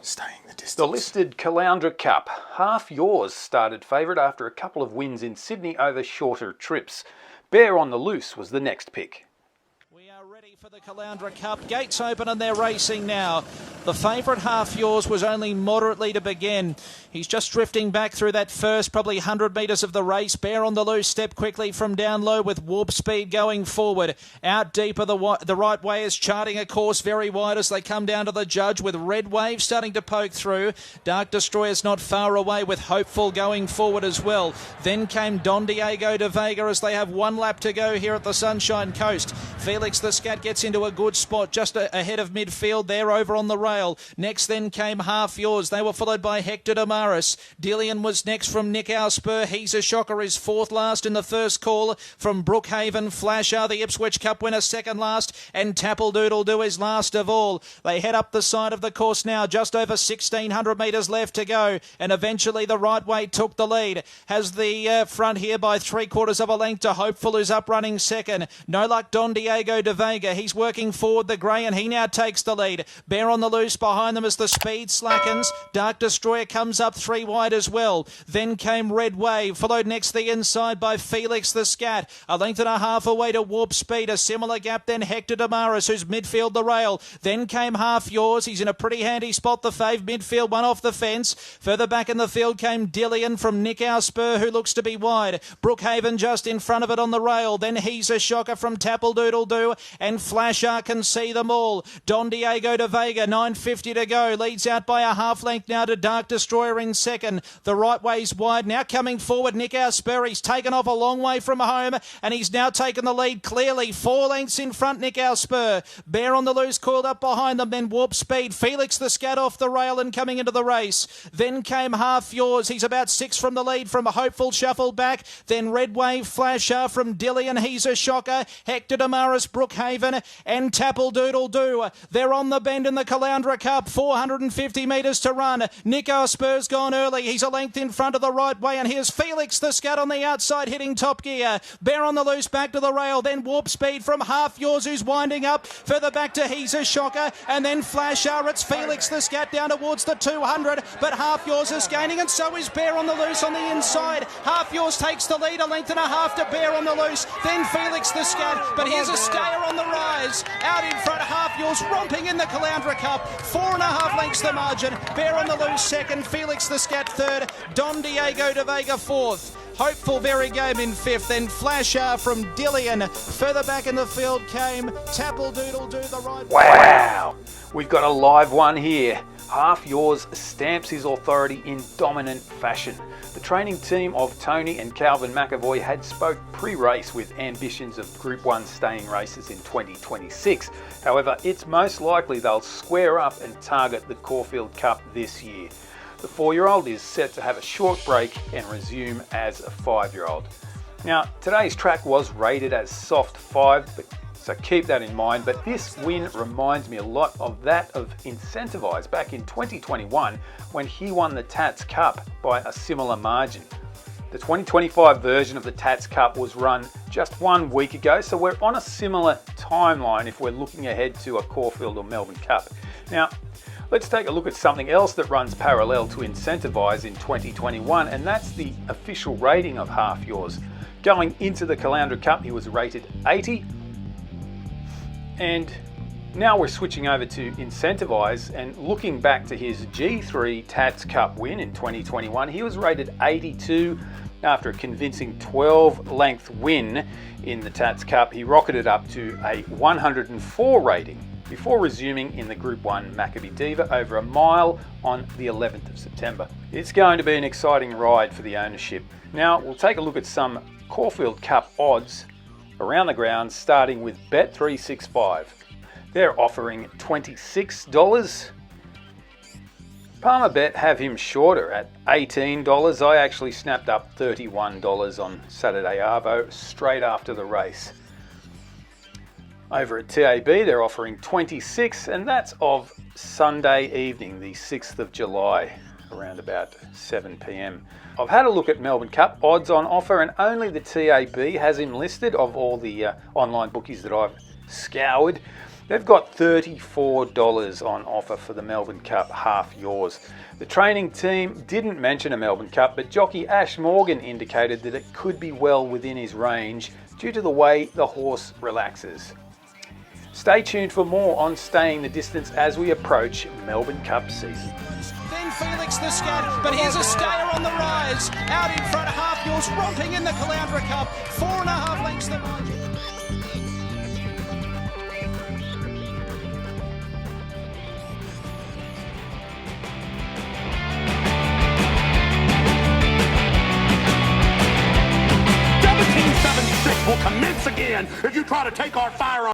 staying the distance. The listed Caloundra Cup. Half Yours started favourite after a couple of wins in Sydney over shorter trips. Bear on the Loose was the next pick. We are ready for the Caloundra Cup. Gates open and they're racing now. The favourite Half Yours was only moderately to begin. He's just drifting back through that first probably 100 metres of the race. Bear on the Loose step quickly from down low with Warp Speed going forward. Out deeper the right way is charting a course very wide as they come down to the judge with Red Wave starting to poke through. Dark Destroyer's not far away with Hopeful going forward as well. Then came Diego De Vega as they have one lap to go here at the Sunshine Coast. Felix The Scat gets into a good spot just ahead of midfield there over on the rail. Next then came Half Yours. They were followed by Hector Damaris. Dillian was next from Nikau Spur. He's a Shocker is fourth last in the first call from Brookhaven. Flasher, the Ipswich Cup winner, second last, and Tapildoodledo is last of all. They head up the side of the course now, just over 1,600 metres left to go, and eventually the Right Way took the lead. Has the front here by 3/4 of a length to Hopeful, who's up running second. No luck, Diego De Vega. He's working forward the grey, and he now takes the lead. Bear on the Loose behind them as the speed slackens. Dark Destroyer comes up three wide as well. Then came Red Wave, followed next the inside by Felix The Scat. A length and a half away to Warp Speed. A similar gap then Hector Damaris, who's midfield the rail. Then came Half Yours. He's in a pretty handy spot, the fave midfield, one off the fence. Further back in the field came Dillian from Nikau Spur, who looks to be wide. Brookhaven just in front of it on the rail. Then He's a Shocker from Tapildoodledo, and Flasher can see them all. Diego De Vega, 9.50 to go, leads out by a half length now to Dark Destroyer in second. The Right Way's wide, now coming forward Nikau Spur. He's taken off a long way from home, and he's now taken the lead clearly. 4 lengths in front, Nikau Spur. Bear on the Loose coiled up behind them, then Warp Speed. Felix The Scat off the rail and coming into the race. Then came Half Yours. He's about 6 from the lead from Hopeful, shuffled back. Then Red Wave Flasher from Dillian. He's a Shocker. Hector Damaris, Brookhaven, and Tapildoodledo. They're on the bend in the Caloundra Cup. 450 metres to run. Nikau Spur's gone early. He's a length in front of the Right Way, and here's Felix The Scat on the outside hitting top gear. Bear on the Loose back to the rail. Then Warp Speed from Half Yours, who's winding up. Further back to He's a Shocker, and then Flasher. It's Felix The Scat down towards the 200, but Half Yours is gaining, and so is Bear on the Loose on the inside. Half Yours takes the lead, a length and a half to Bear on the Loose. Then Felix The Scat, but here's a stayer on the rise. Out in front, Half Yours romping in the Caloundra Cup. 4.5 lengths the margin. Bear on the Loose second. Felix The Scat third. Diego De Vega fourth. Hopeful Very Game in fifth. Then Flasher from Dillian. Further back in the field came Tapildoodledo, the right. Wow! We've got a live one here. Half Yours stamps his authority in dominant fashion. The training team of Tony and Calvin McAvoy had spoke pre-race with ambitions of Group 1 staying races in 2026. However, it's most likely they'll square up and target the Caulfield Cup this year. The 4-year-old is set to have a short break and resume as a 5-year-old. Now, today's track was rated as soft 5, so keep that in mind, but this win reminds me a lot of that of Incentivize back in 2021 when he won the Tats Cup by a similar margin. The 2025 version of the Tats Cup was run just 1 week ago, so we're on a similar timeline if we're looking ahead to a Caulfield or Melbourne Cup. Now, let's take a look at something else that runs parallel to Incentivize in 2021, and that's the official rating of Half Yours. Going into the Caloundra Cup, he was rated 80, and now we're switching over to Incentivize, and looking back to his G3 Tats Cup win in 2021, he was rated 82 after a convincing 12-length win in the Tats Cup. He rocketed up to a 104 rating before resuming in the Group 1 Maccabee Diva over a mile on the 11th of September. It's going to be an exciting ride for the ownership. Now we'll take a look at some Caulfield Cup odds around the grounds, starting with Bet365. They're offering $26. Palmerbet have him shorter at $18. I actually snapped up $31 on Saturday Arvo straight after the race. Over at TAB, they're offering $26, and that's of Sunday evening, the 6th of July, around about 7 p.m. I've had a look at Melbourne Cup odds on offer, and only the TAB has him listed of all the online bookies that I've scoured. They've got $34 on offer for the Melbourne Cup Half Yours. The training team didn't mention a Melbourne Cup, but jockey Ash Morgan indicated that it could be well within his range due to the way the horse relaxes. Stay tuned for more on Staying the Distance as we approach Melbourne Cup season. Then Felix The Scat, but here's a stayer on the rise. Out in front, Half Yours romping in the Caloundra Cup. 4.5 lengths the margin. Will commence again if you try to take our firearms.